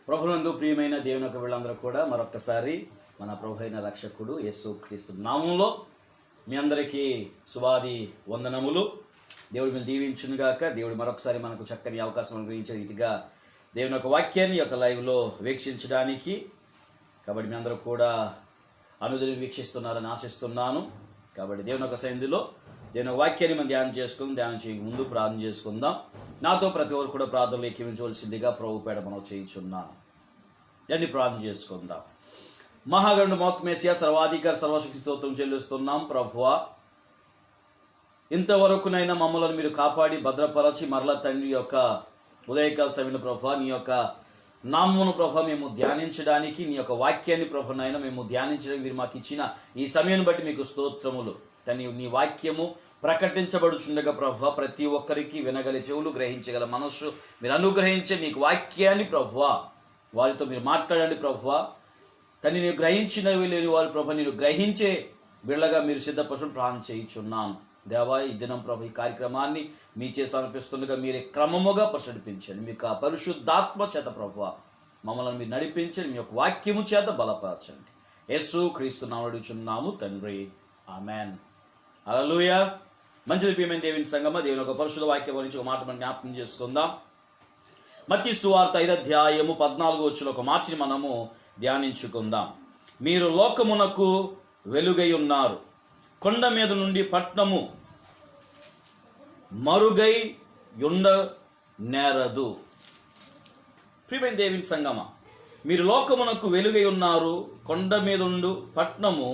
ప్రభునందు ప్రియమైన దేవుని యొక్క వీళ్ళందరూ కూడా మరొక్కసారి మన ప్రభు అయిన రక్షకుడు యేసు క్రీస్తు నామంలో మీ అందరికీ శుభాది వందనములు. దేవుడు మీరు దీవించునుగాక. దేవుడు మరొకసారి మనకు చక్కని అవకాశం అనుగ్రహించే రీతిగా దేవుని యొక్క వాక్యాన్ని యొక్క లైవ్లో వీక్షించడానికి, కాబట్టి మీ అందరూ కూడా అనుదినం వీక్షిస్తున్నారని ఆశిస్తున్నాను. కాబట్టి దేవుని యొక్క సన్నిధిలో దేవుని వాక్యాన్ని మనం ధ్యానం చేయక ముందు ప్రార్థన చేసుకుందాం. నాతో ప్రతి ఒక్కరు కూడా ప్రార్థనలు ఎక్కించవలసిందిగా ప్రభు పేడ మనం చేయించున్నాను. దాన్ని ప్రార్థన చేసుకుందాం. మహాగణుడు మోత్మేసియా సర్వాధికారి సర్వశక్తి స్తోత్రం చెల్లిస్తున్నాం. ప్రభువా, ఇంతవరకునైనా మమ్మల్ని మీరు కాపాడి భద్రపరచి మరల తండ్రి యొక్క ఉదయకాల సమయంలో ప్రభువా నీ యొక్క నామమును ప్రభు మేము ధ్యానించడానికి, నీ యొక్క వాక్యాన్ని ప్రభునైనా మేము ధ్యానించడానికి మీరు మాకు ఇచ్చిన ఈ సమయాన్ని బట్టి మీకు స్తోత్రములు. నీ వాక్యము ప్రకటించబడుచుండగా ప్రభువా ప్రతి ఒక్కరికి వినగల చెవులు, గ్రహించగల మనస్సు మీరు అనుగ్రహించే మీకు వాక్యాన్ని ప్రభువా వారితో మీరు మాట్లాడండి. ప్రభువా తను నేను గ్రహించినవి లేని వారు ప్రభు నేను గ్రహించే బిళ్ళగా మీరు సిద్ధపరచడం ప్రార్థన చేయించున్నాను. దేవా, ఈ దినం ప్రభు ఈ కార్యక్రమాన్ని మీ చేసి అనిపిస్తుండగా మీరే క్రమముగా ప్రసడిపించండి. మీకు ఆ పరిశుద్ధాత్మ చేత ప్రభువా మమ్మల్ని మీరు నడిపించండి. మీ యొక్క వాక్యము చేత బలపరచండి. యేసు క్రీస్తు నామమున అడుగుచున్నాము తండ్రి, ఆమెన్. హల్లెలూయా. మంచిది ప్రియమైన దేవుని సంగమ, దేవుని యొక్క పరిశుద్ధ వాక్యం గురించి ఒక మాట మనం జ్ఞాపకం చేసుకుందాం. మత్తయి సువార్త 5:14 ఒక మార్చిని మనము ధ్యానించుకుందాం. మీరు లోకమునకు వెలుగై ఉన్నారు, కొండ మీద నుండి పట్నము మరుగై ఉండ నేరదు. ప్రియమైన దేవుని సంగమ, మీరు లోకమునకు వెలుగై ఉన్నారు, కొండ మీద ఉండు పట్నము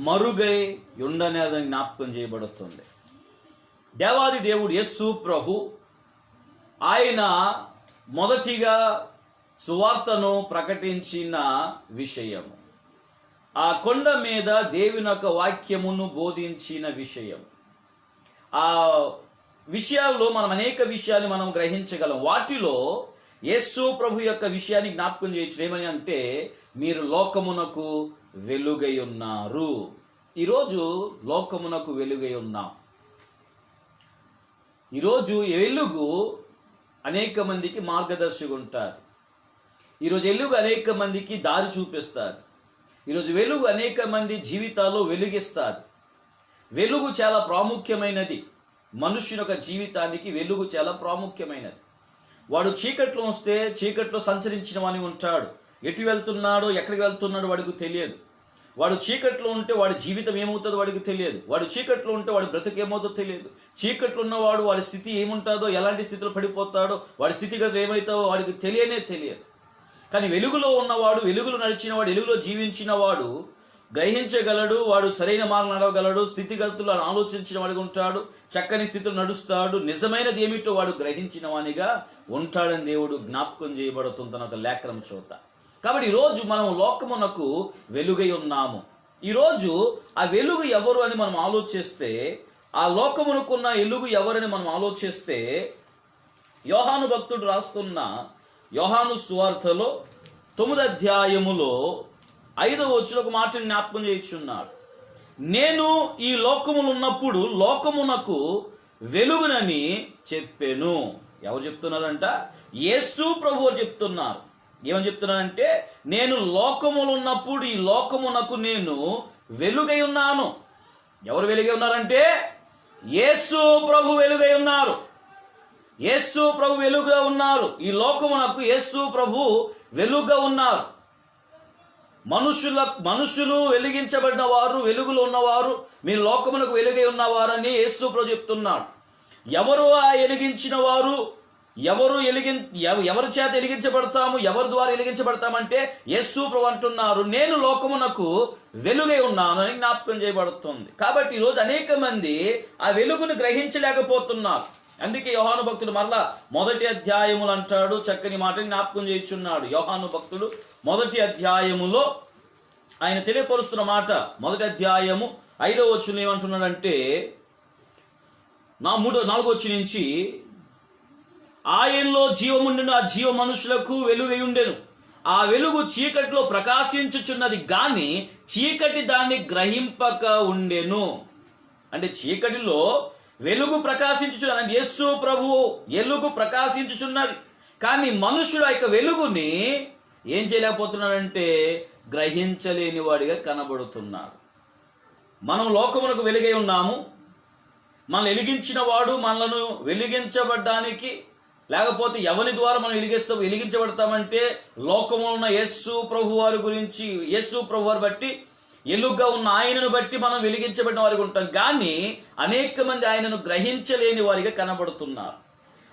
మరుగై ఉండనేదని జ్ఞాపకం చేయబడుతుంది. దేవాది దేవుడు యేసు ప్రభు ఆయన మొదటిగా సువార్తను ప్రకటించిన విషయము, ఆ కొండ మీద దేవుని యొక్క వాక్యమును బోధించిన విషయం. ఆ విషయాల్లో మనం అనేక విషయాలు మనం గ్రహించగలం. వాటిలో యేసు ప్రభు యొక్క విషయాన్ని జ్ఞాపకం చేయొచ్చు. ఏమని అంటే, మీరు లోకమునకు వెలుగై ఉన్నారు. ఈరోజు లోకమునకు వెలుగై ఉన్నాం. ఈరోజు వెలుగు అనేక మందికి మార్గదర్శిగా ఉంటారు. ఈరోజు వెలుగు అనేక మందికి దారి చూపిస్తారు. ఈరోజు వెలుగు అనేక మంది జీవితాల్లో వెలుగిస్తారు. వెలుగు చాలా ప్రాముఖ్యమైనది. మనుష్యుని యొక్క జీవితానికి వెలుగు చాలా ప్రాముఖ్యమైనది. వాడు చీకట్లో వస్తే చీకట్లో సంచరించిన వాని ఉంటాడు. ఎటు వెళ్తున్నాడో ఎక్కడికి వెళ్తున్నాడో వాడికి తెలియదు. వాడు చీకట్లో ఉంటే వాడి జీవితం ఏమవుతుందో వాడికి తెలియదు. వాడు చీకట్లో ఉంటే వాడి బ్రతుకు ఏమవుతుందో తెలియదు. చీకట్లో ఉన్నవాడు వాడి స్థితి ఏముంటుందో, ఎలాంటి స్థితిలో పడిపోతాడో, వాడి స్థితిగతులు ఏమవుతావో వాడికి తెలియదు. కానీ వెలుగులో ఉన్నవాడు, వెలుగులో నడిచినవాడు, వెలుగులో జీవించిన వాడు గ్రహించగలడు. వాడు సరైన మార్గం నడవగలడు. స్థితిగతులు ఆలోచించిన వాడిగా ఉంటాడు. చక్కని స్థితిలో నడుస్తాడు. నిజమైనది ఏమిటో వాడు గ్రహించిన వానిగా ఉంటాడని దేవుడు జ్ఞాపకం చేయబడుతుంది తన ఒక లేఖనం చోత. కాబట్టి ఈరోజు మనం లోకమునకు వెలుగై ఉన్నాము. ఈరోజు ఆ వెలుగు ఎవరు అని మనం ఆలోచిస్తే, ఆ లోకమునకున్న వెలుగు ఎవరని మనం ఆలోచిస్తే, యోహాను భక్తుడు రాస్తున్న యోహాను సువార్తలో 9:5 ఒక మాటను జ్ఞాపకం చేయించున్నాడు. నేను ఈ లోకములు ఉన్నప్పుడు లోకమునకు వెలుగునని చెప్పాను. ఎవరు చెప్తున్నారంట? యేసు ప్రభువు చెప్తున్నారు. ఏమని చెప్తున్నానంటే, నేను లోకములు ఉన్నప్పుడు ఈ లోకమునకు నేను వెలుగై ఉన్నాను. ఎవరు వెలుగై ఉన్నారంటే, యేసు ప్రభు వెలుగై ఉన్నారు. యేసు ప్రభు వెలుగుగా ఉన్నారు. ఈ లోకమునకు యేసు ప్రభు వెలుగుగా ఉన్నారు. మనుషులు వెలిగించబడిన వారు, వెలుగులో ఉన్నవారు మీరు లోకమునకు వెలుగై ఉన్నవారని యేసు ప్రభు చెప్తున్నాడు. ఎవరు ఆ వెలిగించిన వారు? ఎవరి చేత వెలిగించబడతాము, ఎవరి ద్వారా వెలిగించబడతామంటే యేసు ప్రభు అంటున్నారు, నేను లోకమునకు వెలుగై ఉన్నాను అని జ్ఞాపకం చేయబడుతుంది. కాబట్టి ఈరోజు అనేక మంది ఆ వెలుగును గ్రహించలేకపోతున్నారు. అందుకే యోహాను భక్తుడు మరలా 1 అధ్యాయములు అంటాడు. చక్కని మాటని జ్ఞాపకం చేయించున్నాడు. యోహాను భక్తుడు 1 అధ్యాయములో ఆయన తెలియపరుస్తున్న మాట, 1 అధ్యాయము 5వ వచనం ఏమంటున్నాడంటే, 4వ నుంచి, ఆయనలో జీవముండెను, ఆ జీవ మనుషులకు వెలుగై ఉండెను, ఆ వెలుగు చీకటిలో ప్రకాశించుచున్నది గాని చీకటి దాన్ని గ్రహింపక ఉండెను. అంటే చీకటిలో వెలుగు ప్రకాశించుచున్నది. యేసు ప్రభువు వెలుగు ప్రకాశించుచున్నది. కానీ మనుషుడు ఆ యొక్క వెలుగుని ఏం చేయలేకపోతున్నాడంటే గ్రహించలేని వాడిగా కనబడుతున్నాడు. మనం లోకమునకు వెలుగై ఉన్నాము. మనం వెలిగించిన వాడు మనలను వెలిగించబడ్డానికి, లేకపోతే ఎవరి ద్వారా మనం వెలిగించబడతామంటే లోకములో ఉన్న యేసు ప్రభు వారి గురించి, యేసు ప్రభు వారి బట్టి, ఎలుగుగా ఉన్న ఆయనను బట్టి మనం వెలిగించబడిన వారికి ఉంటాం. కానీ అనేక మంది ఆయనను గ్రహించలేని వారిగా కనబడుతున్నారు.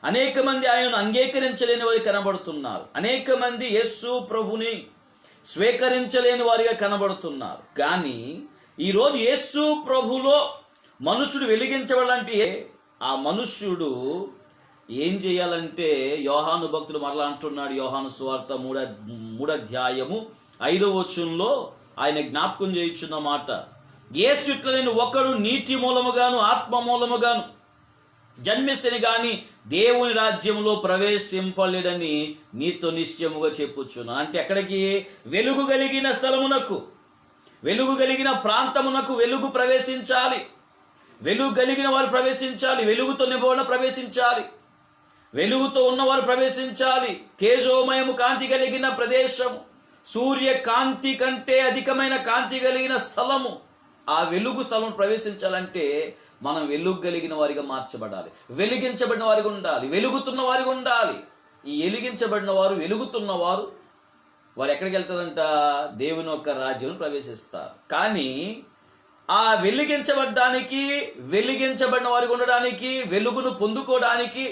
అనేక మంది ఆయనను అంగీకరించలేని వారికి కనబడుతున్నారు. అనేక మంది యేసు ప్రభుని స్వీకరించలేని వారిగా కనబడుతున్నారు. కానీ ఈరోజు యేసు ప్రభులో మనుషుడు వెలిగించబడాలంటే ఆ మనుష్యుడు ఏం చేయాలంటే యోహాను భక్తుడు మరలా అంటున్నాడు. యోహాను సువార్త 3వ అధ్యాయము 5వ వచనంలో ఆయన జ్ఞాపకం చేయించున్న మాట, యేసు ఇట్లా నేను ఒకడు నీటి మూలముగాను ఆత్మ మూలముగాను జన్మిస్తేనే గాని దేవుని రాజ్యంలో ప్రవేశింపలేడని నీతో నిశ్చయముగా చెప్పుచున్నాను. అంటే ఎక్కడికి? వెలుగు కలిగిన స్థలమునకు, వెలుగు కలిగిన ప్రాంతమునకు వెలుగు ప్రవేశించాలి. వెలుగు కలిగిన వారు ప్రవేశించాలి. వెలుగుతో నింపబడిన ప్రవేశించాలి. వెలుగుతో ఉన్నవారు ప్రవేశించాలి. తేజోమయము కాంతి కలిగిన ప్రదేశము, సూర్య కాంతి కంటే అధికమైన కాంతి కలిగిన స్థలము, ఆ వెలుగు స్థలం ప్రవేశించాలంటే మనం వెలుగు కలిగిన వారిగా మార్చబడాలి. వెలిగించబడిన వారిగా ఉండాలి. వెలుగుతున్న వారిగా ఉండాలి. ఈ వెలిగించబడిన వారు, వెలుగుతున్న వారు ఎక్కడికి వెళ్తారంట? దేవుని యొక్క రాజ్యం ప్రవేశిస్తారు. కానీ ఆ వెలిగించబడ్డానికి, వెలిగించబడిన వారికి ఉండడానికి, వెలుగును పొందుకోవడానికి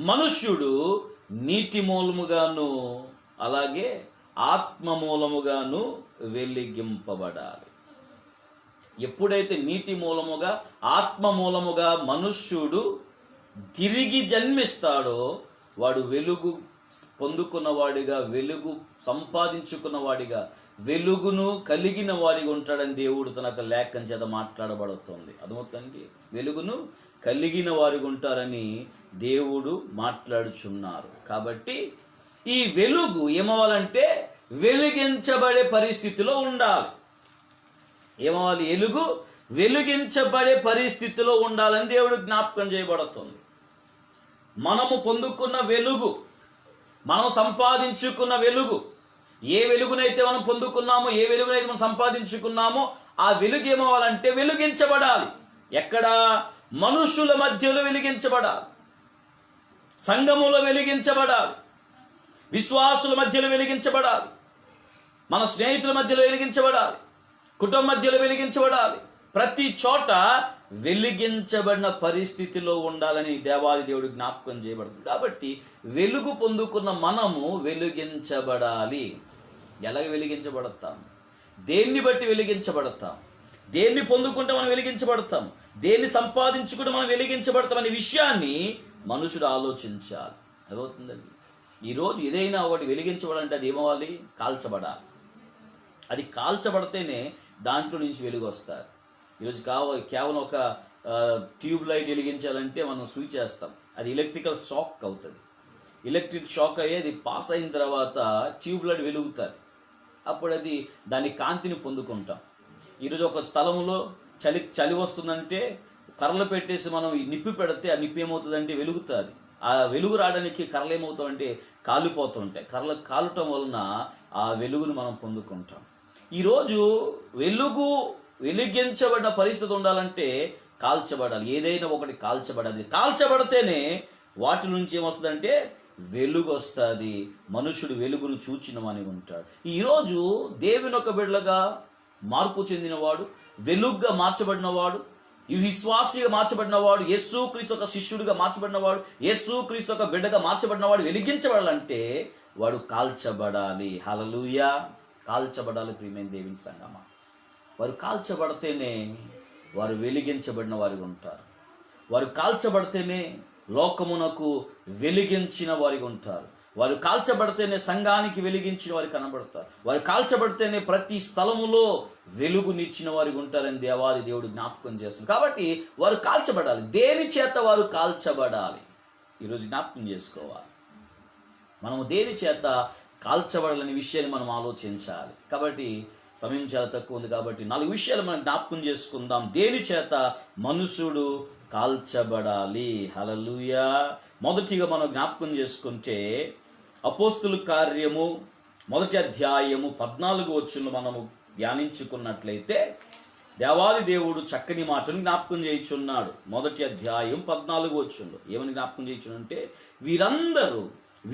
మనుష్యుడు నీటి మూలముగాను అలాగే ఆత్మ మూలముగాను వెలిగింపబడాలి. ఎప్పుడైతే నీటి మూలముగా, ఆత్మ మూలముగా మనుష్యుడు తిరిగి జన్మిస్తాడో వాడు వెలుగు పొందుకున్నవాడిగా, వెలుగు సంపాదించుకున్నవాడిగా, వెలుగును కలిగిన వాడిగా ఉంటాడని దేవుడు తన లేఖన చేత మాట్లాడబడుతుంది. అర్థమవుతుంది? వెలుగును కలిగిన వారిగా ఉంటారని దేవుడు మాట్లాడుచున్నారు. కాబట్టి ఈ వెలుగు ఏమవ్వాలంటే వెలిగించబడే పరిస్థితిలో ఉండాలి. ఏమవ్వాలి? వెలుగు వెలిగించబడే పరిస్థితిలో ఉండాలని దేవుడు జ్ఞాపకం చేయబడుతుంది. మనము పొందుకున్న వెలుగు, మనం సంపాదించుకున్న వెలుగు, ఏ వెలుగునైతే మనం పొందుకున్నామో, ఏ వెలుగునైతే మనం సంపాదించుకున్నామో ఆ వెలుగు ఏమవ్వాలంటే వెలిగించబడాలి. ఎక్కడ? మనుషుల మధ్యలో వెలిగించబడాలి, సంఘములో వెలిగించబడాలి, విశ్వాసుల మధ్యలో వెలిగించబడాలి, మన స్నేహితుల మధ్యలో వెలిగించబడాలి, కుటుంబ మధ్యలో వెలిగించబడాలి. ప్రతి చోట వెలిగించబడిన పరిస్థితిలో ఉండాలని దేవాది దేవుడు జ్ఞాపకం చేయబడుతుంది. కాబట్టి వెలుగు పొందుకున్న మనము వెలిగించబడాలి. ఎలాగ వెలిగించబడతాం? దేన్ని బట్టి వెలిగించబడతాం? దేన్ని పొందుకుంటే మనం వెలిగించబడతాం? దేన్ని సంపాదించుకుంటే మనం వెలిగించబడతాం అనే విషయాన్ని మనుషుడు ఆలోచించాలి. అదవుతుందండి. ఈరోజు ఏదైనా ఒకటి వెలిగించబడాలంటే అది ఏమవ్వాలి? కాల్చబడాలి. అది కాల్చబడితేనే దాంట్లో నుంచి వెలుగు వస్తారు. ఈరోజు కేవలం ఒక ట్యూబ్ లైట్ వెలిగించాలంటే మనం స్విచ్ చేస్తాం, అది ఎలక్ట్రికల్ షాక్ అవుతుంది. ఎలక్ట్రిక్ షాక్ అయ్యేది పాస్ అయిన తర్వాత ట్యూబ్ లైట్ వెలుగుతుంది. అప్పుడు అది దాని కాంతిని పొందుకుంటాం. ఈరోజు ఒక స్థలంలో చలి వస్తుందంటే కర్రలు పెట్టేసి మనం నిప్పి పెడితే ఆ నిప్పి ఏమవుతుందంటే వెలుగుతుంది. ఆ వెలుగు రావడానికి కర్రలు ఏమవుతామంటే కాలిపోతుంటాయి. కర్రలు కాలటం వలన ఆ వెలుగును మనం పొందుకుంటాం. ఈరోజు వెలుగు వెలిగించబడిన పరిస్థితి ఉండాలంటే కాల్చబడాలి. ఏదైనా ఒకటి కాల్చబడాలి. కాల్చబడితేనే వాటి నుంచి ఏమొస్తుందంటే వెలుగు వస్తుంది. మనుషుడు వెలుగును చూచినమని ఉంటాడు. ఈరోజు దేవుని ఒక బిడ్డగా మార్పు చెందినవాడు, వెలుగుగా మార్చబడినవాడు, విశ్వాసిగా మార్చబడినవాడు, యేసు క్రీస్తు ఒక శిష్యుడిగా మార్చబడినవాడు, యేసు క్రీస్తు ఒక బిడ్డగా మార్చబడినవాడు వెలిగించబడాలంటే వాడు కాల్చబడాలి. హల్లెలూయా! కాల్చబడాలి. ప్రియమైన దేవుని సంగమా, వారు కాల్చబడితేనే వారు వెలిగించబడిన వారిగా ఉంటారు. వారు కాల్చబడితేనే లోకమునకు వెలిగించిన వారిగా ఉంటారు. వారు కాల్చబడితేనే సంఘానికి వెలిగించిన వారు కనబడతారు. వారు కాల్చబడితేనే ప్రతి స్థలములో వెలుగునిచ్చిన వారికి ఉంటారని దేవాది దేవుడు జ్ఞాపకం చేస్తుంది. కాబట్టి వారు కాల్చబడాలి. దేని చేత వారు కాల్చబడాలి? ఈరోజు జ్ఞాపకం చేసుకోవాలి. మనము దేని చేత కాల్చబడాలనే విషయాన్ని మనం ఆలోచించాలి. కాబట్టి సమయం చాలా తక్కువ ఉంది కాబట్టి 4 విషయాలు మనం జ్ఞాపకం చేసుకుందాం. దేని చేత మనుషుడు కాల్చబడాలి? హల్లెలూయా! మొదటిగా మనం జ్ఞాపకం చేసుకుంటే అపోస్తుల కార్యము 1 మనము ధ్యానించుకున్నట్లయితే దేవాది దేవుడు చక్కని మాటను జ్ఞాపకం చేయుచున్నాడు. 1 ఏమని జ్ఞాపకం చేయుచునంటే,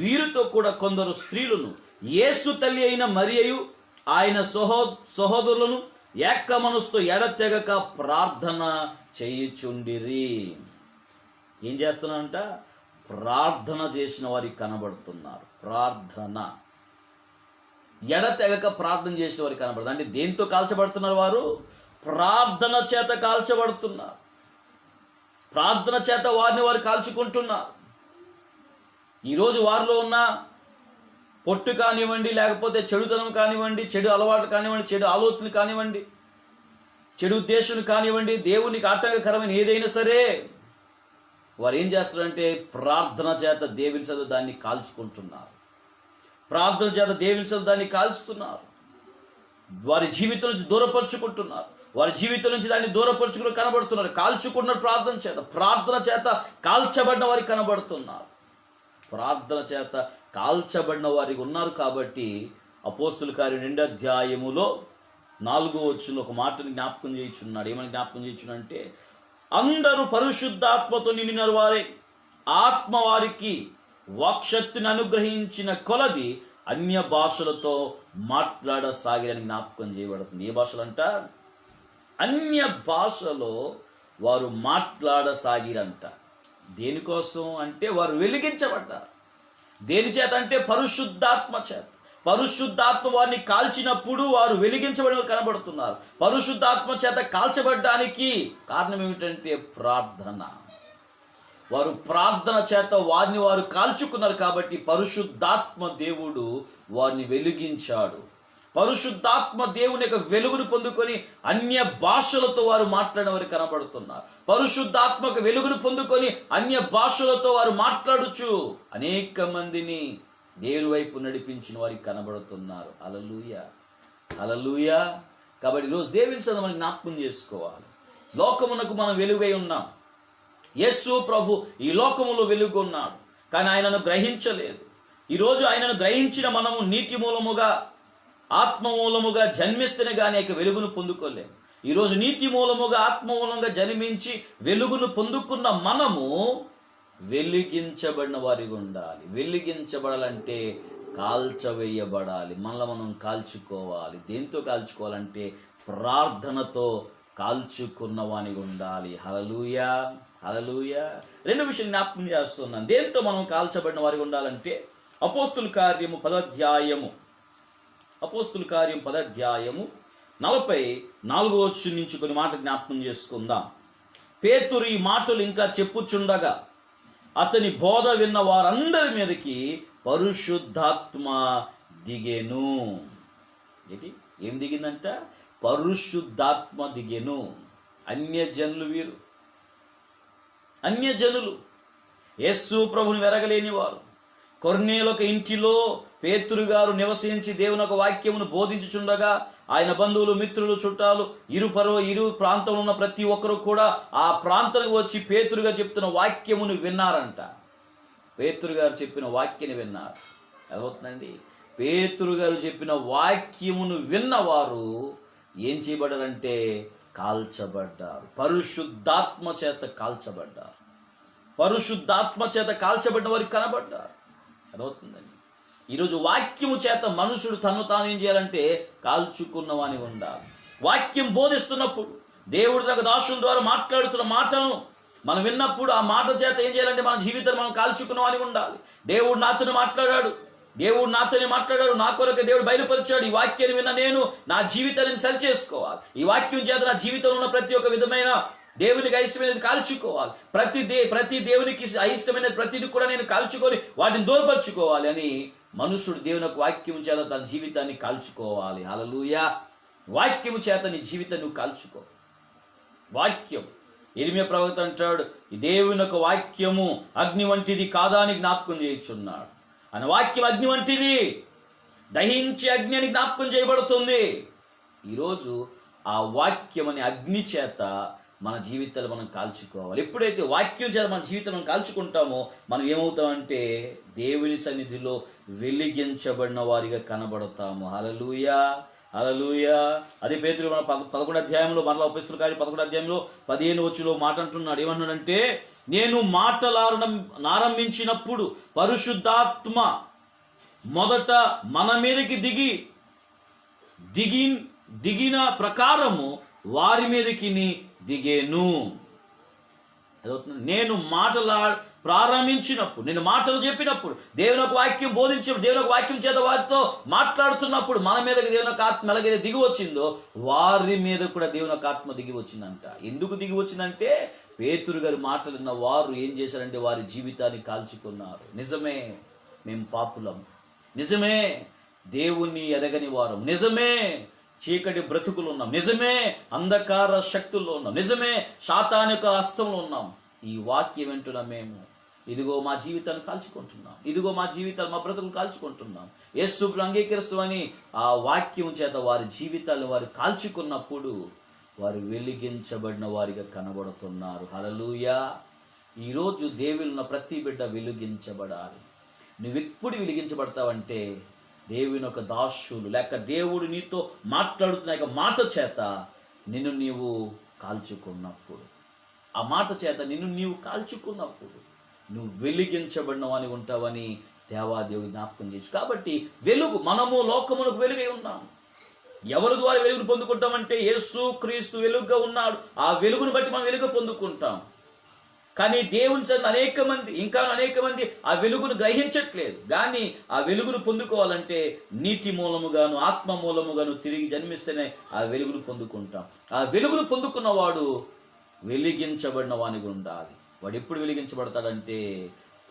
వీరితో కూడా కొందరు స్త్రీలను యేసు తల్లి అయిన మరియయు ఆయన సహోదరులను ఏక మనసుతో ఎడతెగక ప్రార్థన చేయుచుండిరి. ఏం చేస్తున్నారంట? ప్రార్థన చేసిన వారికి కనబడుతున్నారు. ప్రార్థన, ఎడతెగక ప్రార్థన చేసిన వారికి కనబడుతుంది. అంటే దేంతో కాల్చబడుతున్నారు వారు? ప్రార్థన చేత కాల్చబడుతున్నారు. ప్రార్థన చేత వారిని వారు కాల్చుకుంటున్నారు. ఈరోజు వారిలో ఉన్న పొట్టు కానివ్వండి, లేకపోతే చెడుతనం కానివ్వండి, చెడు అలవాటు కానివ్వండి, చెడు ఆలోచనలు కానివ్వండి, చెడు ఉద్దేశం కానివ్వండి, దేవునికి ఆటంకకరమైన ఏదైనా సరే వారు ఏం చేస్తారంటే ప్రార్థన చేత దేవుని సన్నిధిలో దాన్ని కాల్చుకుంటున్నారు. ప్రార్థన చేత దేవుని సన్నిధిలో దాన్ని కాల్చుతున్నారు. వారి జీవితం నుంచి దూరపరుచుకుంటున్నారు. వారి జీవితం నుంచి దాన్ని దూరపరుచుకుని కనబడుతున్నారు. కాల్చుకున్న ప్రార్థన చేత కాల్చబడిన వారికి కనబడుతున్నారు. ప్రార్థన చేత కాల్చబడిన వారికి ఉన్నారు. కాబట్టి అపోస్తుల కార్యం 2 ఒక మాటని జ్ఞాపకం చేయుచున్నాడు. ఏమని జ్ఞాపకం చేయుచునంటే, అందరూ పరిశుద్ధాత్మతో నిండిన వారే, ఆత్మ వారికి వాక్శక్తిని అనుగ్రహించిన కొలది అన్య భాషలతో మాట్లాడసాగిరని జ్ఞాపకం చేయబడుతుంది. ఏ భాషలంట? అన్య భాషలో వారు మాట్లాడసాగిరంట. దేనికోసం అంటే వారు వెలిగించబడ్డారు. దేని చేత అంటే పరిశుద్ధాత్మ చేత. పరిశుద్ధాత్మ వారిని కాల్చినప్పుడు వారు వెలిగించబడి కనబడుతున్నారు. పరిశుద్ధాత్మ చేత కాల్చబడ్డానికి కారణం ఏమిటంటే ప్రార్థన. వారు ప్రార్థన చేత వారిని వారు కాల్చుకున్నారు. కాబట్టి పరిశుద్ధాత్మ దేవుడు వారిని వెలిగించాడు. పరిశుద్ధాత్మ దేవుని యొక్క వెలుగును పొందుకొని అన్య భాషలతో వారు మాట్లాడిన వారు కనబడుతున్నారు. పరిశుద్ధాత్మక వెలుగును పొందుకొని అన్య భాషలతో వారు మాట్లాడుచు అనేక మందిని దేవుని వైపు నడిపించిన వారికి కనబడుతున్నారు. హల్లెలూయా, హల్లెలూయా. కాబట్టి ఈరోజు దేవుని సన్నిధిలో మనం జ్ఞాపకం చేసుకోవాలి. లోకమునకు మనం వెలుగై ఉన్నాం. యేసు ప్రభు ఈ లోకములో వెలుగు ఉన్నాడు, కానీ ఆయనను గ్రహించలేదు. ఈరోజు ఆయనను గ్రహించిన మనము నీటి మూలముగా, ఆత్మ మూలముగా జన్మిస్తేనే కానీ వెలుగును పొందుకోలేము. ఈరోజు నీటి మూలముగా, ఆత్మ మూలంగా జన్మించి వెలుగును పొందుకున్న మనము వెలిగించబడిన వారిగా ఉండాలి. వెలిగించబడాలంటే కాల్చవేయబడాలి. మనల్ని మనం కాల్చుకోవాలి. దేంతో కాల్చుకోవాలంటే ప్రార్థనతో కాల్చుకున్న వానిగా ఉండాలి. హల్లెలూయా, హల్లెలూయా. 2 విషయం జ్ఞాపకం చేస్తున్నాను. దేంతో మనం కాల్చబడిన వారిగా ఉండాలంటే అపోస్తుల కార్యము 10 44 నుంచి కొన్ని మాటలు జ్ఞాపకం చేసుకుందాం. పేతురు ఈ మాటలు ఇంకా చెప్పుచుండగా అతని బోధ విన్న వారందరి మీదకి పరిశుద్ధాత్మ దిగెను. ఏం దిగిందంట? పరిశుద్ధాత్మ దిగెను. అన్యజనులు యేసు ప్రభుని వెరగలేని వారు కొర్నేలొక ఇంటిలో పేతురు గారు నివసించి దేవుని ఒక వాక్యమును బోధించుచుండగా ఆయన బంధువులు, మిత్రులు, చుట్టాలు ఇరు ప్రాంతంలో ఉన్న ప్రతి ఒక్కరు కూడా ఆ ప్రాంతానికి వచ్చి పేతురు గారు చెప్తున్న వాక్యమును విన్నారంట. పేతురు గారు చెప్పిన వాక్యాన్ని విన్నారు. అదవుతుందండి. పేతురు గారు చెప్పిన వాక్యమును విన్నవారు ఏం చేయబడ్డారంటే కాల్చబడ్డారు. పరిశుద్ధాత్మ చేత కాల్చబడ్డారు. పరిశుద్ధాత్మ చేత కాల్చబడిన వారికి కనబడ్డారు. అదవుతుందండి. ఈరోజు వాక్యము చేత మనుషుడు తను తాను ఏం చేయాలంటే కాల్చుకున్నవాని ఉండాలి. వాక్యం బోధిస్తున్నప్పుడు దేవుడు తన దాసుల ద్వారా మాట్లాడుతున్న మాటను మనం విన్నప్పుడు ఆ మాట చేత ఏం చేయాలంటే మన జీవితాన్ని మనం కాల్చుకున్నవాని ఉండాలి. దేవుడు నాతోనే మాట్లాడాడు, నా కొరకు దేవుడు బయలుపరిచాడు. ఈ వాక్యాన్ని విన్న నేను నా జీవితాన్ని సరి చేసుకోవాలి. ఈ వాక్యం చేత నా జీవితంలో ఉన్న ప్రతి ఒక్క విధమైన దేవునికి అయిష్టమైనది కాల్చుకోవాలి. ప్రతి దేవునికి అయిష్టమైనది ప్రతిది కూడా నేను కాల్చుకొని వాటిని దూరపరచుకోవాలి అని మనుషుడు దేవుని యొక్క వాక్యం చేత తన జీవితాన్ని కాల్చుకోవాలి. హల్లెలూయా. వాక్యము చేత నీ జీవితాన్ని నువ్వు కాల్చుకో. వాక్యం ఇర్మియా ప్రవక్త అంటాడు, ఈ దేవుని యొక్క వాక్యము అగ్ని వంటిది కాదా అని జ్ఞాపకం చేయుచున్నాడు. అనే వాక్యం అగ్ని వంటిది, దహించి అగ్ని అని జ్ఞాపకం చేయబడుతుంది. ఈరోజు ఆ వాక్యం అనే అగ్ని చేత మన జీవితాలు మనం కాల్చుకోవాలి. ఎప్పుడైతే వాక్యం చేత మన జీవితాలను కాల్చుకుంటామో మనం ఏమవుతామంటే దేవుని సన్నిధిలో వెలిగించబడిన వారిగా కనబడతాము. హల్లెలూయా, హల్లెలూయా. అదే పేతురు మన 11వ అధ్యాయంలో, మరలా అపోస్తలుల కార్యం 11వ అధ్యాయంలో 15వ వచనంలో మాట అంటున్నాడు. ఏమన్నాడంటే, నేను మాటలారంభించినప్పుడు పరిశుద్ధాత్మ మొదట మన మీదకి దిగిన ప్రకారము వారి మీదకి దిగేను. నేను ప్రారంభించినప్పుడు, నేను మాటలు చెప్పినప్పుడు, దేవుని ఒక వాక్యం బోధించినప్పుడు, దేవుని ఒక వాక్యం చేత వారితో మాట్లాడుతున్నప్పుడు మన మీదకి దేవుని ఒక ఆత్మ ఎలాగైతే దిగి వచ్చిందో వారి మీద కూడా దేవుని ఒక ఆత్మ దిగి వచ్చిందంట. ఎందుకు దిగి వచ్చిందంటే పేతురు గారి మాటలు విన్న వారు ఏం చేశారంటే వారి జీవితాన్ని కాల్చుకున్నారు. నిజమే, మేము పాపులం, నిజమే దేవుణ్ణి ఎరగని వారం, నిజమే చీకటి బ్రతుకులు ఉన్నాం, నిజమే అంధకార శక్తుల్లో ఉన్నాం, నిజమే సాతానిక హస్తంలో ఉన్నాం. ఈ వాక్యం వింటున్నా మేము, ఇదిగో మా జీవితాన్ని కాల్చుకుంటున్నాం, ఇదిగో మా జీవితాలు, మా బ్రతుకులు కాల్చుకుంటున్నాం, యేసును అంగీకరిస్తామని ఆ వాక్యం చేత వారి జీవితాలు వారు కాల్చుకున్నప్పుడు వారు వెలిగించబడిన వారిగా కనబడుతున్నారు. హల్లెలూయా. ఈరోజు దేవుళ్ళ ప్రతి బిడ్డ వెలిగించబడాలి. నువ్వెప్పుడు వెలిగించబడతావంటే దేవుని ఒక దాసులు లేక దేవుడు నీతో మాట్లాడుతున్న మాట చేత నిన్ను నీవు కాల్చుకున్నప్పుడు, ఆ మాట చేత నిన్ను నీవు కాల్చుకున్నప్పుడు నువ్వు వెలిగించబడిన వాని ఉంటావని దేవాదేవుడు జ్ఞాపకం చేయొచ్చు. కాబట్టి వెలుగు, మనము లోకమునకు వెలుగై ఉన్నాం. ఎవరి ద్వారా వెలుగును పొందుకుంటామంటే యేసు క్రీస్తు వెలుగుగా ఉన్నాడు. ఆ వెలుగును బట్టి మనం వెలుగు పొందుకుంటాం. కానీ దేవుని సన్నిధిలో అనేక మంది ఆ వెలుగును గ్రహించట్లేదు. కానీ ఆ వెలుగును పొందుకోవాలంటే నీటి మూలముగాను ఆత్మ మూలముగాను తిరిగి జన్మిస్తేనే ఆ వెలుగును పొందుకుంటాం. ఆ వెలుగును పొందుకున్నవాడు వెలిగించబడిన వానిగా ఉండాలి. వాడు ఎప్పుడు వెలిగించబడతాడంటే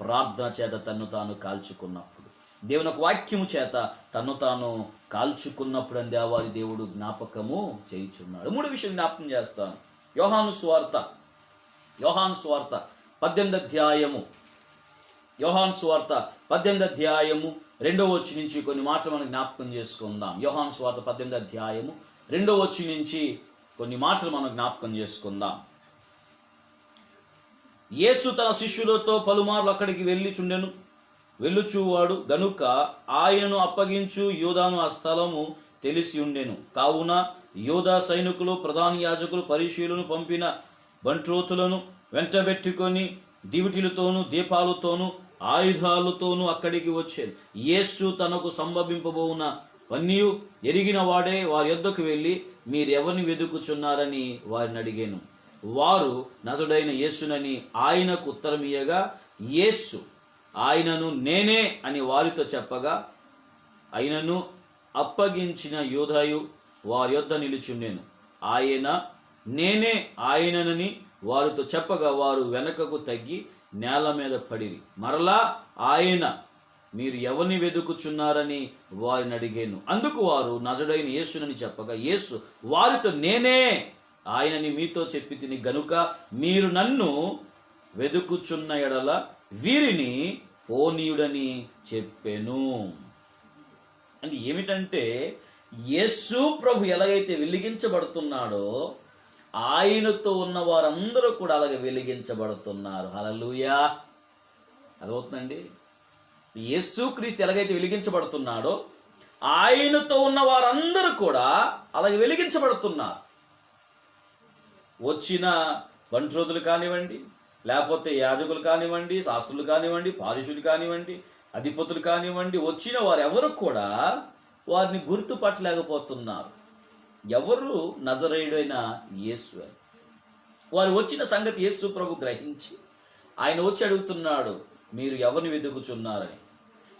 ప్రార్థన చేత తన్ను తాను కాల్చుకున్నప్పుడు, దేవుని ఒక వాక్యము చేత తన్ను తాను కాల్చుకున్నప్పుడు అని దేవాది దేవుడు జ్ఞాపకము చేయుచున్నాడు. మూడో విషయం జ్ఞాపకం చేస్తాను. యోహాను సువార్త 18వ అధ్యాయము, యోహాను సువార్త 18వ అధ్యాయము 2వ వచనం నుంచి కొన్ని మాటలు మనం జ్ఞాపకం చేసుకుందాం. యోహాను సువార్త 18వ అధ్యాయము 2వ వచనం నుంచి కొన్ని మాటలు మనం జ్ఞాపకం చేసుకుందాం. యేసు తన శిష్యులతో పలుమార్లు అక్కడికి వెళ్ళుచువాడు గనుక ఆయనను అప్పగించు యూదాను ఆ స్థలము తెలిసి ఉండెను. కావున యూదా సైనికులు, ప్రధాన యాజకులు, పరిశీలను పంపిన బంట్రోతులను వెంటబెట్టుకొని దివిటీలతోనూ దీపాలతోనూ ఆయుధాలతోనూ అక్కడికి వచ్చాను. యేసు తనకు సంభవింపబోవున పన్నీ ఎరిగిన వాడే వారి యొద్దకు వెళ్ళి, మీరెవరిని వెతుకుచున్నారని వారిని అడిగాను. వారు నజరుడైన యేసునని ఆయనకు ఉత్తరమియ్యగా, యేసు ఆయనను నేనే అని వారితో చెప్పగా, ఆయనను అప్పగించిన యూదాయు వారి యొద్ద నిలుచుండెను. ఆయన నేనే ఆయననని వారితో చెప్పగా వారు వెనకకు తగ్గి నేల మీద పడిరి. మరలా ఆయన, మీరు ఎవరిని వెతుకుచున్నారని వారిని అడిగాను. అందుకు వారు నజరుడైన యేసునని చెప్పగా, యేసు వారితో నేనే ఆయనని మీతో చెప్పి తిని గనుక మీరు నన్ను వెతుకుచున్న ఎడల వీరిని పోనీయుడని చెప్పెను. అంటే ఏమిటంటే యేసు ప్రభు ఎలాగైతే వెలిగించబడుతున్నాడో ఆయనతో ఉన్న వారందరూ కూడా అలాగే వెలిగించబడుతున్నారు. హల్లెలూయా. అదవుతుందండి. యేసు క్రీస్తు ఎలాగైతే వెలిగించబడుతున్నాడో ఆయనతో ఉన్న వారందరూ కూడా అలాగే వెలిగించబడుతున్నారు. వచ్చిన బంట్రోతులు కానివ్వండి, లేకపోతే యాజకులు కానివ్వండి, శాస్త్రులు కానివ్వండి, పారిశులు కానివ్వండి, అధిపతులు కానివ్వండి, వచ్చిన వారు ఎవరు కూడా వారిని గుర్తుపట్టలేకపోతున్నారు. ఎవరు? నజరేయుడైన యేసు. వారు వచ్చిన సంగతి యేసు ప్రభు గ్రహించి ఆయన వచ్చి అడుగుతున్నాడు, మీరు ఎవరిని వెతుకుచున్నారని.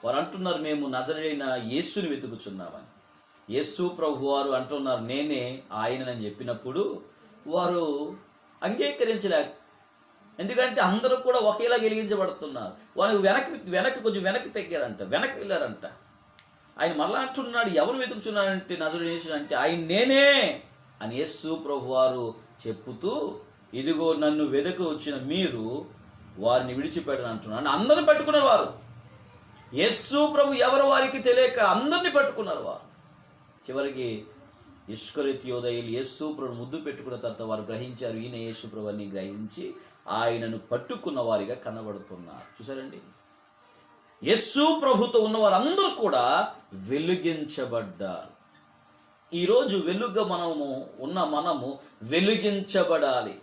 వారు అంటున్నారు, మేము నజరేయుడైన యేసుని వెతుకుచున్నామని. యేసు ప్రభు వారు అంటున్నారు, నేనే ఆయనని చెప్పినప్పుడు వారు అంగీకరించలేక, ఎందుకంటే అందరూ కూడా ఒకేలా వెలిగించబడుతున్నారు. వాళ్ళు వెనక్కి తగ్గారంట, వెనక్కి వెళ్ళారంట. ఆయన మరలా అంటున్నాడు, ఎవరు వెతుకుచున్నారంటే నజరేయుడైన యేసు అంటే ఆయన నేనే అని యేసు ప్రభు వారు చెప్పుతూ, ఇదిగో నన్ను వెదక వచ్చిన మీరు వారిని విడిచిపెట్టని అంటున్నాడు. అందరిని పట్టుకున్నారు వారు. యేసు ప్రభు ఎవరు వారికి తెలియక అందరినీ పట్టుకున్నారు వారు. చివరికి ఇస్కరియోతు యోధయులు యేసు ప్రభువును ముద్దు పెట్టుకున్న తర్వాత వారు గ్రహించారు, ఈయన యేసు ప్రభువుని గ్రహించి ఆయనను పట్టుకున్న వారిగా కనబడుతున్నారు. చూసారండి, యేసు ప్రభుతో ఉన్న వారందరూ కూడా వెలిగించబడ్డారు. ఈరోజు వెలుగుగా మనము వెలిగించబడాలి.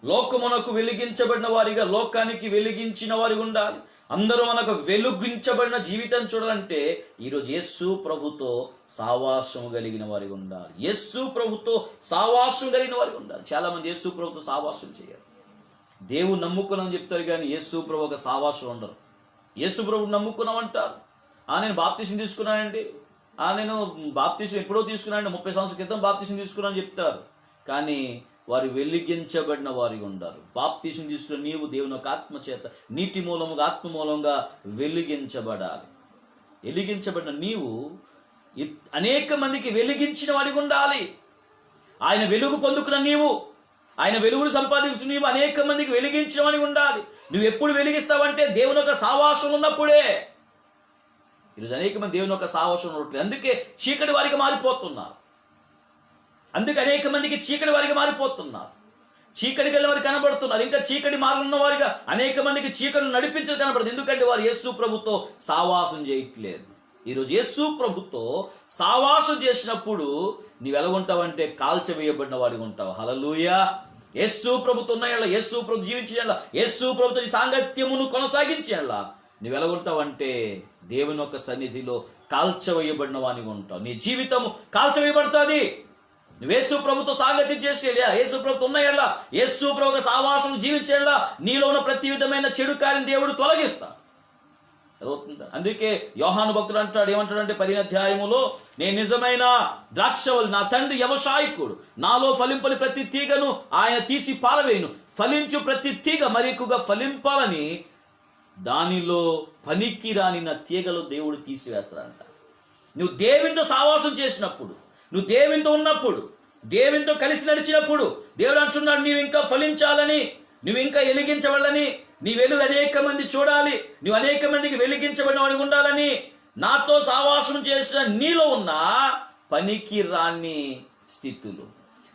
లోకమునకు వెలిగించబడిన వారిగా, లోకానికి వెలిగించిన వారిగా ఉండాలి. అందరూ మనకు వెలిగించబడిన జీవితం చూడాలంటే ఈరోజు యేసు ప్రభుతో సావాసం కలిగిన వారిగా ఉండాలి. యేసు ప్రభుతో సావాసం కలిగిన వారిగా ఉండాలి. చాలా మంది యేసు ప్రభుతో సావాసం చేయాలి. దేవుని నమ్ముకున్నామని చెప్తారు కానీ యేసు ప్రభు ఒక సావాసం ఉండరు. యేసు ప్రభుని నమ్ముకున్నామంటారు, నేను బాప్తిసం తీసుకున్నానండి, నేను బాప్తిసం ఎప్పుడో తీసుకున్నానండి, 30 సంవత్సరాల క్రితం బాప్తిసం తీసుకున్నానని చెప్తారు. కానీ వారు వెలిగించబడిన వారిగా ఉండారు. బాప్తిసం తీసుకున్న నీవు దేవుని యొక్క ఆత్మ చేత, నీటి మూలముగా, ఆత్మ మూలంగా వెలిగించబడాలి. వెలిగించబడిన నీవు అనేక మందికి వెలిగించిన వాడిగా ఉండాలి. ఆయన వెలుగు పొందుకున్న నీవు, ఆయన వెలుగును సంపాదించిన నీవు అనేక మందికి వెలిగించిన వాడిగా ఉండాలి. నువ్వు ఎప్పుడు వెలిగిస్తావంటే దేవుని యొక్క సావాసం ఉన్నప్పుడే. ఈరోజు అనేక మంది దేవుని యొక్క సావాసం ఉండట్లేదు, అందుకే చీకటి వారికి మారిపోతున్నారు. అందుకే అనేక మందికి చీకటి వారికి మారిపోతున్నారు. చీకటికి వెళ్ళిన వారికి కనబడుతున్నారు. ఇంకా చీకటి మార్గంలో వారిగా అనేక మందికి చీకటి నడిపించడం కనబడుతుంది. ఎందుకంటే వారు యేసు ప్రభుతో సావాసం చేయట్లేదు. ఈరోజు యేసు ప్రభుతో సావాసం చేసినప్పుడు నీవు ఎలాగుంటావంటే కాల్చవేయబడిన వాడిగా ఉంటావు. హల్లెలూయా. యేసు ప్రభుతో ఉన్నాయల్లా, యేసు ప్రభు జీవించేయాల, యేసు ప్రభుతో నీ సాంగత్యమును కొనసాగించేయాల, నువ్వు ఎలాగుంటావంటే దేవుని యొక్క సన్నిధిలో కాల్చవేయబడిన వాడిగా ఉంటావు. నీ జీవితము కాల్చవేయబడుతుంది. నువ్వు యేసు ప్రభుతో సాంగత్యం చేసేలా, యేసు ప్రభుతో ఉన్నాయల్లా, యేసు ప్రభు సావాసం జీవించేలా నీలో ఉన్న ప్రతి విధమైన చెడు కార్యం దేవుడు తొలగిస్తా. అందుకే యోహాను భక్తుడు అంటాడు, ఏమంటాడంటే 10వ అధ్యాయములో, నేను నిజమైన ద్రాక్షవల్లి, నా తండ్రి వ్యవసాయకుడు, నాలో ఫలింపని ప్రతి తీగను ఆయన తీసి పారవేయును, ఫలించు ప్రతి తీగ మరి ఎక్కువగా ఫలింపాలని దానిలో పనికి రానిన తీగలు దేవుడు తీసివేస్తాడంట. నువ్వు దేవునితో సావాసం చేసినప్పుడు, నువ్వు దేవునితో ఉన్నప్పుడు, దేవునితో కలిసి నడిచినప్పుడు దేవుడు అంటున్నాడు, నీవు ఇంకా ఫలించాలని, నువ్వు ఇంకా వెలిగించవాలని, నీ వెలుగు అనేక మంది చూడాలి, నువ్వు అనేక మందికి వెలిగించబడిన వాడిగా ఉండాలని, నాతో సావాసం చేసిన నీలో ఉన్న పనికి రాని స్థితులు,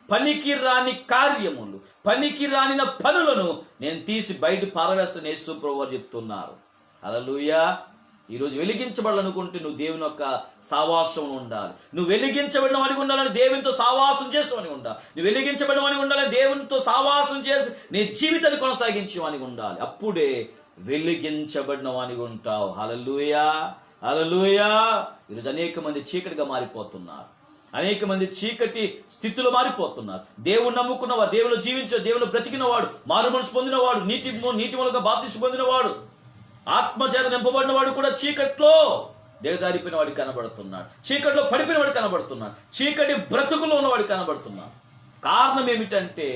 పనికి రాని కార్యములు, పనికి రానిన పనులను నేను తీసి బయట పారవేస్తాను యేసు ప్రభువు వారు చెప్తున్నారు. హల్లెలూయా. ఈరోజు వెలిగించబడాలనుకుంటే నువ్వు దేవుని యొక్క సావాసం ఉండాలి. నువ్వు వెలిగించబడిన వాడిగా ఉండాలని దేవునితో సావాసం చేసేవాడిగా ఉండాలి. నువ్వు వెలిగించబడిన వాడిగా ఉండాలని దేవునితో సావాసం చేసి నీ జీవితాన్ని కొనసాగించే వాడిగా ఉండాలి. అప్పుడే వెలిగించబడిన వాడిగా ఉంటావు. హల్లెలూయా, హల్లెలూయా. ఈరోజు అనేక మంది చీకటిగా మారిపోతున్నారు, అనేక మంది చీకటి స్థితిలో మారిపోతున్నారు. దేవుని నమ్ముకున్నవాడు, దేవుని జీవించే, దేవుని బ్రతికినవాడు, మారు మనసు పొందినవాడు, నీటి మూలంగా బాప్తిసం పొందినవాడు, ఆత్మచేత నింపబడిన వాడు కూడా చీకట్లో దిగజారిపోయిన వాడికి కనబడుతున్నాడు, చీకట్లో పడిపోయిన వాడికి కనబడుతున్నాడు, చీకటి బ్రతుకులో ఉన్నవాడు కనబడుతున్నాడు. కారణం ఏమిటంటే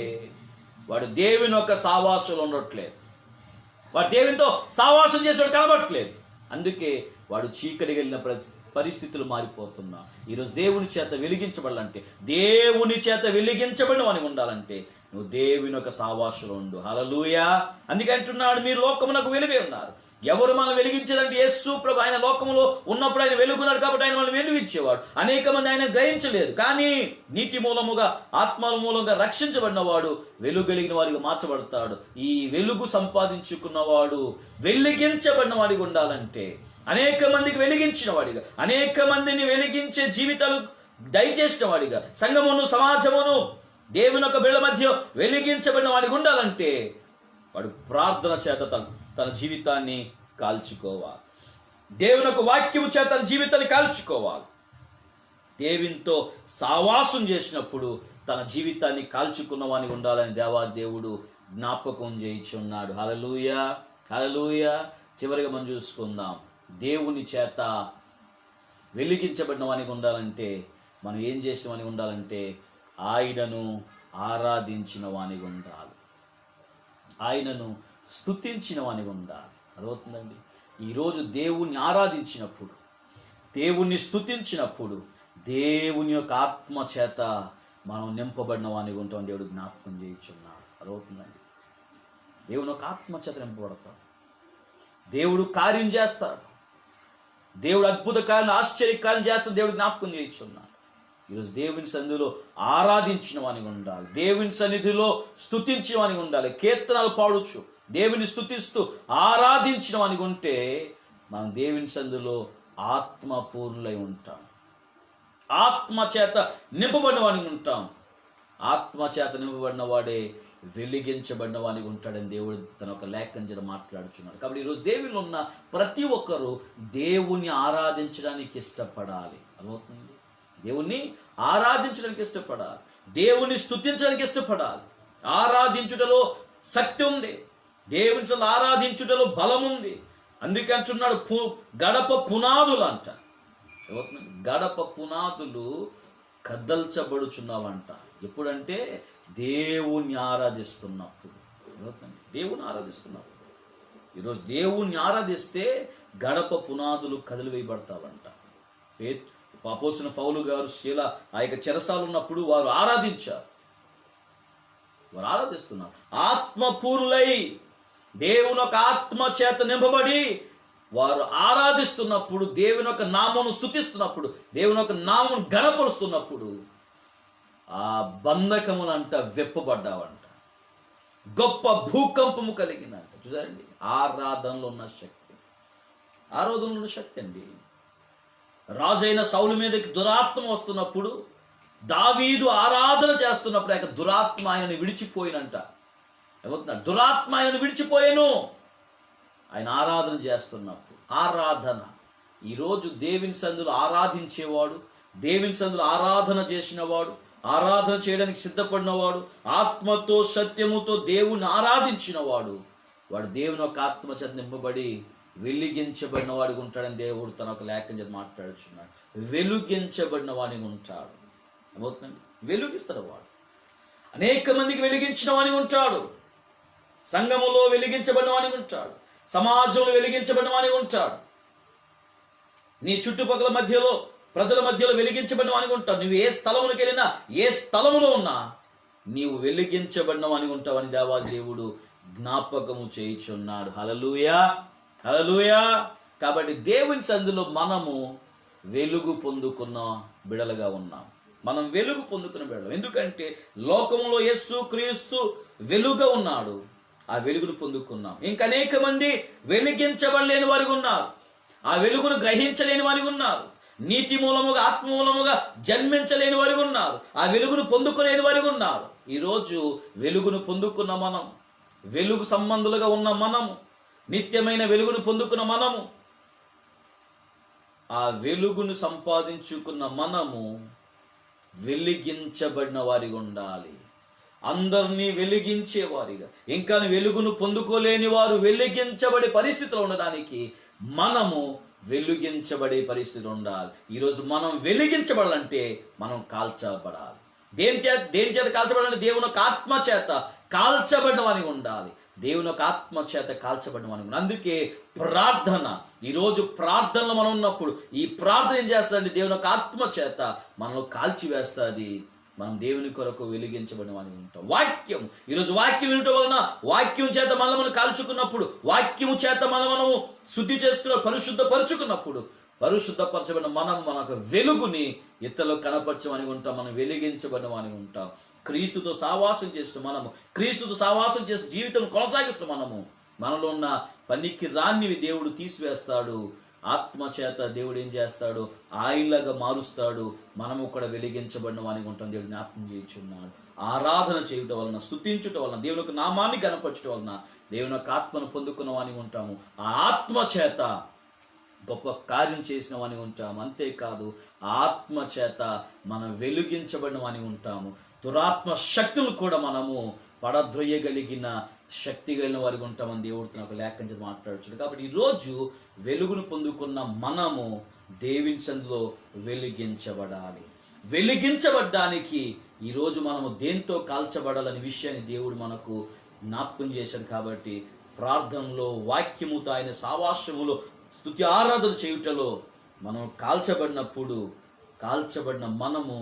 వాడు దేవుని యొక్క సావాసంలో ఉండట్లేదు, వాడు దేవునితో సావాసం చేసేవాడు కనబడట్లేదు. అందుకే వాడు చీకటికి వెళ్ళిన పరిస్థితులు మారిపోతున్నా. ఈరోజు దేవుని చేత వెలిగించబడాలంటే, దేవుని చేత వెలిగించబడిన వానికి ఉండాలంటే నువ్వు దేవుని యొక్క సావాసంలో ఉండు. హల్లెలూయా. అందుకే అంటున్నాడు, మీరు లోకమునకు వెలుగై ఉన్నారు. ఎవరు మనం వెలిగించాలంటే యేసు ప్రభు. ఆయన లోకములో ఉన్నప్పుడు ఆయన వెలుగున్నాడు కాబట్టి ఆయన మనం వెలుగిచ్చేవాడు. అనేక మంది ఆయన గ్రహించలేదు, కానీ నీటి మూలముగా, ఆత్మల మూలంగా రక్షించబడిన వాడు వెలుగు కలిగిన వాడిగా మార్చబడతాడు. ఈ వెలుగు సంపాదించుకున్నవాడు వెలిగించబడిన వాడిగా ఉండాలంటే, అనేక మందికి వెలిగించిన వాడిగా, అనేక మందిని వెలిగించే జీవితాలు దయచేసిన వాడిగా, సంఘమును, సమాజమును, దేవుని యొక్క బిళ్ళ మధ్య వెలిగించబడిన వాడిగా ఉండాలంటే వాడు ప్రార్థన చేత తన జీవితాన్ని కాల్చుకోవాలి. దేవుని యొక్క వాక్యము చేత తన జీవితాన్ని కాల్చుకోవాలి. దేవునితో సావాసం చేసినప్పుడు తన జీవితాన్ని కాల్చుకున్న వాడిగా ఉండాలని దేవుడు జ్ఞాపకం చేయించున్నాడు. హల్లెలూయా, హల్లెలూయా. చివరిగా మనం చూసుకుందాం, దేవుని చేత వెలిగించబడిన వానికి ఉండాలంటే మనం ఏం చేసిన వానికి ఉండాలంటే ఆయనను ఆరాధించిన వానికి ఉండాలి, ఆయనను స్తుతించిన వానికి ఉండాలి. అర్థమవుతుందండి? ఈరోజు దేవుణ్ణి ఆరాధించినప్పుడు, దేవుణ్ణి స్తుతించినప్పుడు దేవుని యొక్క ఆత్మ చేత మనం నింపబడిన వానికి ఉంటాం. దేవుడు జ్ఞాపకం చేయించున్నాడు. అర్థమవుతుందండి? దేవుని యొక్క ఆత్మ చేత నింపబడతాం. దేవుడు కార్యం చేస్తాడు, దేవుడు అద్భుత కార్యం, ఆశ్చర్య కార్యం చేస్తాడు. దేవుడు జ్ఞాపకం చేయించున్నాడు. ఈరోజు దేవుని సన్నిధిలో ఆరాధించిన వానికి ఉండాలి, దేవుని సన్నిధిలో స్తుతించిన వానికి ఉండాలి. కీర్తనలు పాడుచు దేవుని స్తుతిస్తూ ఆరాధించిన వానికి ఉంటే మనం దేవుని సన్నిధిలో ఆత్మపూర్ణులై ఉంటాం, ఆత్మ చేత నింపబడిన వానికి ఉంటాం. ఆత్మ చేత నింపబడిన వాడే వెలిగించబడిన వానికి ఉంటాడని దేవుడు తన ఒక లేఖనం చేత మాట్లాడుచున్నాడు. కాబట్టి ఈరోజు దేవునిలో ఉన్న ప్రతి ఒక్కరూ దేవుని ఆరాధించడానికి ఇష్టపడాలి. అర్థమవుతుంది? దేవుణ్ణి ఆరాధించడానికి ఇష్టపడాలి, దేవుని స్తుతించడానికి ఇష్టపడాలి. ఆరాధించుటలో శక్తి ఉంది, దేవుని అసలు ఆరాధించుటలో బలం ఉంది. అందుకే అంటున్నాడు గడప పునాదులు అంట. గడప పునాదులు కదల్చబడుచున్నావంట. ఎప్పుడంటే దేవుణ్ణి ఆరాధిస్తున్నప్పుడు. దేవుని ఆరాధిస్తున్నప్పుడు. ఈరోజు దేవుణ్ణి ఆరాధిస్తే గడప పునాదులు కదిలి వేయబడతావంట. అపోస్తలుడైన పౌలు గారు శీల ఆ యొక్క చెరసాలు ఉన్నప్పుడు వారు ఆరాధించారు, వారు ఆరాధిస్తున్నారు. ఆత్మపూర్ణులై దేవుని ఒక ఆత్మ చేత నింపబడి వారు ఆరాధిస్తున్నప్పుడు, దేవుని ఒక నామమును స్తుతిస్తున్నప్పుడు, దేవుని ఒక నామమును ఘనపరుస్తున్నప్పుడు ఆ బంధకములంట విప్పబడ్డావంట. గొప్ప భూకంపము కలిగిందంట. చూసారండి, ఆరాధనలో ఉన్న శక్తి, ఆరాధనలో ఉన్న శక్తి అండి. రాజైన సౌలు మీదకి దురాత్మ వస్తున్నప్పుడు, దావీదు ఆరాధన చేస్తున్నప్పుడు ఆ దురాత్మ ఆయనను విడిచిపోయినంట. ఏమవుతున్నారు? దురాత్మ ఆయనను విడిచిపోయాను ఆయన ఆరాధన చేస్తున్నప్పుడు. ఆరాధన ఈరోజు దేవుని సన్నిధిలో ఆరాధించేవాడు, దేవుని సన్నిధిలో ఆరాధన చేసినవాడు, ఆరాధన చేయడానికి సిద్ధపడినవాడు, ఆత్మతో సత్యముతో దేవుని ఆరాధించినవాడు, వాడు దేవుని ఒక ఆత్మ చేత నింపబడి వెలిగించబడిన వాడికి ఉంటాడని దేవుడు తన ఒక లేఖనం చేత మాట్లాడుచున్నాడు. వెలిగించబడిన వాడిని ఉంటాడు. ఏమవుతుందండి? వెలిగిస్తాడు వాడు. అనేక మందికి వెలిగించిన వాడిని ఉంటాడు. సంఘములో వెలిగించబడిన వాడిని ఉంటాడు, సమాజంలో వెలిగించబడిన వాడిని ఉంటాడు, నీ చుట్టుపక్కల మధ్యలో ప్రజల మధ్యలో వెలిగించబడిన వాడిని ఉంటాడు. నువ్వు ఏ స్థలములకు వెళ్ళినా, ఏ స్థలములో ఉన్నా నీవు వెలిగించబడిన వాడిని ఉంటావని దేవాది దేవుడు జ్ఞాపకము చేయుచున్నాడు. హల్లెలూయా, హల్లెలూయా. కాబట్టి దేవుని సన్నిధిలో మనము వెలుగు పొందుకున్న బిడలుగా ఉన్నాం. మనం వెలుగు పొందుకున్న బిడలు. ఎందుకంటే లోకములో యేసు క్రీస్తు వెలుగుగా ఉన్నాడు, ఆ వెలుగును పొందుకున్నాం. ఇంకా అనేక మంది వెలిగించబడలేని వారికి ఉన్నారు, ఆ వెలుగును గ్రహించలేని వారికి ఉన్నారు, నీటి మూలముగా ఆత్మ మూలముగా జన్మించలేని వారికి ఉన్నారు, ఆ వెలుగును పొందుకోలేని వారికి ఉన్నారు. ఈరోజు వెలుగును పొందుకున్న మనం, వెలుగు సంబంధులుగా ఉన్న మనము, నిత్యమైన వెలుగును పొందుకున్న మనము, ఆ వెలుగును సంపాదించుకున్న మనము వెలిగించబడిన వారిగా ఉండాలి. అందరినీ వెలిగించేవారిగా, ఇంకా వెలుగును పొందుకోలేని వారు వెలిగించబడే పరిస్థితిలో ఉండడానికి మనము వెలిగించబడే పరిస్థితి ఉండాలి. ఈరోజు మనం వెలిగించబడాలంటే మనం కాల్చబడాలి. దేని చేత కాల్చబడాలంటే దేవుని ఒక ఆత్మ చేత కాల్చబడిన వానికి ఉండాలి. దేవుని ఒక ఆత్మ చేత కాల్చబడిన వానికి. అందుకే ప్రార్థన, ఈరోజు ప్రార్థనలో మనం ఉన్నప్పుడు ఈ ప్రార్థన ఏం చేస్తుందంటే దేవుని ఒక ఆత్మ చేత మనల్ని కాల్చివేస్తుంది. మనం దేవుని కొరకు వెలిగించబడిన వానికి ఉంటాం. వాక్యం, ఈరోజు వాక్యం వినటం వలన, వాక్యం చేత మనం కాల్చుకున్నప్పుడు, వాక్యము చేత మనము శుద్ధి చేసుకున్న పరిశుద్ధపరుచుకున్నప్పుడు, పరిశుద్ధపరచబడిన మనం మనకు వెలుగుని ఇతరులకు కనపరచమని ఉంటాం. మనం వెలిగించబడిన వానికి ఉంటాం. క్రీస్తుతో సావాసం చేస్తూ మనము, క్రీస్తుతో సావాసం చేస్తూ జీవితం కొనసాగిస్తూ మనలో ఉన్న పనికి రానివి దేవుడు తీసివేస్తాడు. ఆత్మ చేత దేవుడు ఏం చేస్తాడు? ఆయిల్లాగా మారుస్తాడు. మనము కూడా వెలిగించబడిన వానికి ఉంటాం. దేవుడు జ్ఞాపకం చేయించున్నాడు. ఆరాధన చేయటం వలన, స్తుతించుట వలన, దేవుని యొక్క నామాన్ని కనపరచడం వలన దేవుని యొక్క ఆత్మను పొందుకున్న వానికి ఉంటాము. ఆ ఆత్మ చేత గొప్ప కార్యం చేసిన వానికి ఉంటాము. అంతేకాదు ఆత్మ చేత మనం వెలిగించబడిన వానికి ఉంటాము. దురాత్మ శక్తులు కూడా మనము పడద్రొయ్యగలిగిన శక్తి కలిగిన వారికి ఉంటామని దేవుడు నాకు లేఖనం చేత మాట్లాడుచున్నాడు. కాబట్టి ఈరోజు వెలుగును పొందుకున్న మనము దేవుని సన్నిధిలో వెలిగించబడాలి. వెలిగించబడ్డానికి ఈరోజు మనము దేంతో కాల్చబడాలనే విషయాన్ని దేవుడు మనకు జ్ఞాపకం చేశాడు. కాబట్టి ప్రార్థనలో, వాక్యముతో, ఆయన సావాస్యములో, స్తుతి ఆరాధన చేయుటలో మనం కాల్చబడినప్పుడు, కాల్చబడిన మనము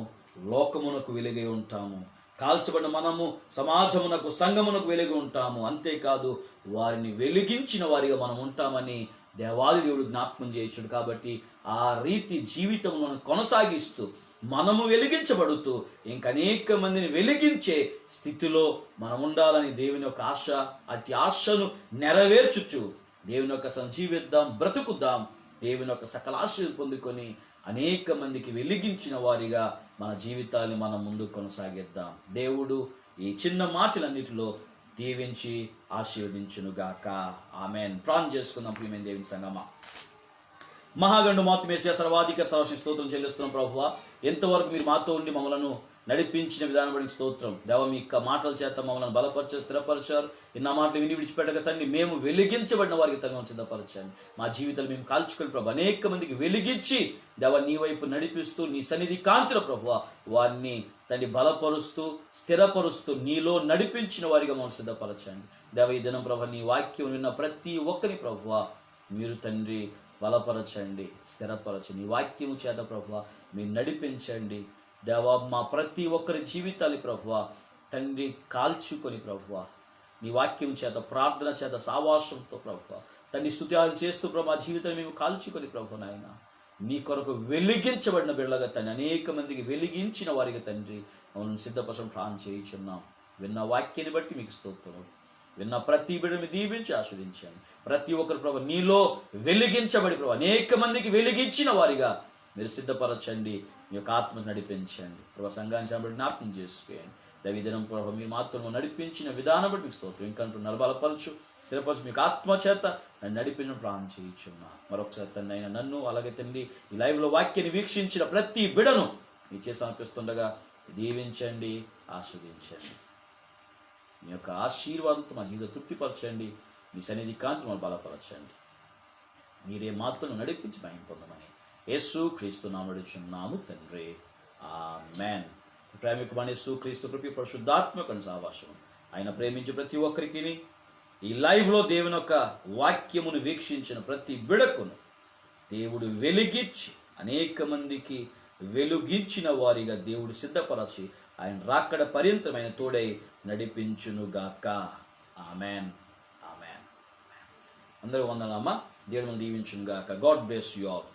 లోకమునకు వెలుగై ఉంటాము. కాల్చబడిన మనము సమాజమునకు, సంఘమునకు వెలుగు ఉంటాము. అంతేకాదు వారిని వెలిగించిన వారిగా మనం ఉంటామని దేవాది దేవుడు జ్ఞాపకం చేయొచ్చుడు. కాబట్టి ఆ రీతి జీవితం మనం కొనసాగిస్తూ మనము వెలిగించబడుతూ ఇంక అనేక మందిని వెలిగించే స్థితిలో మనం ఉండాలని దేవుని యొక్క ఆశ, అతి ఆశను నెరవేర్చుచు దేవుని యొక్క సంజీవిద్దాం, బ్రతుకుద్దాం. దేవుని యొక్క సకల ఆశలు పొందుకొని అనేక మందికి వెలిగించిన వారిగా మన జీవితాన్ని మనం ముందు కొనసాగిద్దాం. దేవుడు ఈ చిన్న మాటలన్నిటిలో దీవించి ఆశీర్వదించునుగాక. ఆమెన్. ప్రార్థన చేసుకుందాం. ప్రియమైన దేవుని సంగమా, మహాగండు మాత్రమేసే సర్వాధిక సర్వశ్రీ స్తోత్రం చెల్లిస్తున్నాం. ప్రభువా, ఎంతవరకు మీరు మాతో ఉండి మమ్మలను నడిపించిన విధానం బట్టి స్తోత్రం. దేవ, మీ యొక్క మాటల చేత మమ్మల్ని బలపరిచారు, స్థిరపరిచారు. ఇన్న మాటలు విని విడిచిపెట్టక తండ్రి, మేము వెలిగించబడిన వారికి తను సిద్ధపరచండి. మా జీవితాలు మేము కాల్చుకొని ప్రభు అనేక మందికి వెలిగించి దేవ నీ వైపు నడిపిస్తూ నీ సన్నిధి కాంతిలో ప్రభువా వారిని తండ్రి బలపరుస్తూ స్థిరపరుస్తూ నీలో నడిపించిన వారిగా మమ్మల్ని సిద్ధపరచండి. దేవ, ఈ దినం ప్రభు నీ వాక్యం విన్న ప్రతి ఒక్కరి ప్రభువా మీరు తండ్రి బలపరచండి, స్థిరపరచండి. నీ వాక్యం చేత ప్రభువా మీరు నడిపించండి. దేవా, మా ప్రతి ఒక్కరి జీవితాలు ప్రభువా తండ్రి కాల్చుకొని ప్రభువా నీ వాక్యం చేత, ప్రార్థన చేత, సావాసంతో ప్రభువా తండ్రి స్తుత్యాలు చేస్తూ ప్రభు మా జీవితాన్ని మేము కాల్చుకొని ప్రభు నాయన నీ కొరకు వెలిగించబడిన బిడ్డగా తండ్రి అనేక మందికి వెలిగించిన వారికి తండ్రి మమ్మల్ని సిద్ధపరచడం ప్రార్థన చేయించున్నాం. విన్న వాక్యాన్ని బట్టి మీకు స్తోత్రం. విన్న ప్రతి బిడ్డని దీవించి ఆస్వాదించండి. ప్రతి ఒక్కరు ప్రభు నీలో వెలిగించబడి ప్రభు అనేక మందికి వెలిగించిన వారిగా మీరు సిద్ధపరచండి. మీ యొక్క ఆత్మ నడిపించండి. ప్రభు సంఘాన్ని సంబడి జ్ఞాపకం చేసుకోండి. దైవదినం ప్రభు మీ మాత్రం నడిపించిన విధానం బట్టి మీకు స్తోత్రం. ఇంకంటూ నలబలపరచు, స్థిరపరచు. మీకు ఆత్మ చేత నన్ను నడిపించడం ప్రార్థన చేయించున్నా. మరొకసారి తండ్రి అయినా నన్ను, అలాగే తండ్రి ఈ లైవ్లో వాక్యాన్ని వీక్షించిన ప్రతి బిడను మీ చేసి అనిపిస్తుండగా దీవించండి, ఆస్వాదించండి. మీ యొక్క ఆశీర్వాదంతో మా జీవితం తృప్తిపరచండి. మీ సన్నిధి కాంతి మనం బలపరచండి. మీరే మాత్రం నడిపించి భయం పొందమని యేసు క్రీస్తు నామమున అడుగుచున్నాము తండ్రి, ఆమేన్. ప్రేమికుడైన యేసు క్రీస్తు కృప, పరిశుద్ధాత్మ సహవాసం ఆయన ప్రేమించి ప్రతి ఒక్కరికి ఈ లైవ్లో దేవుని యొక్క వాక్యమును వీక్షించిన ప్రతి బిడకును దేవుడు వెలిగించి అనేక మందికి వెలుగించిన వారిగా దేవుడు సిద్ధపరచి ఆయన రాకడ పర్యంతమైన తోడై నడిపించునుగాక. Amen, amen. అందరూ వందనాలమ్మా. దేవుడు దీవించునుగాక. God bless you all.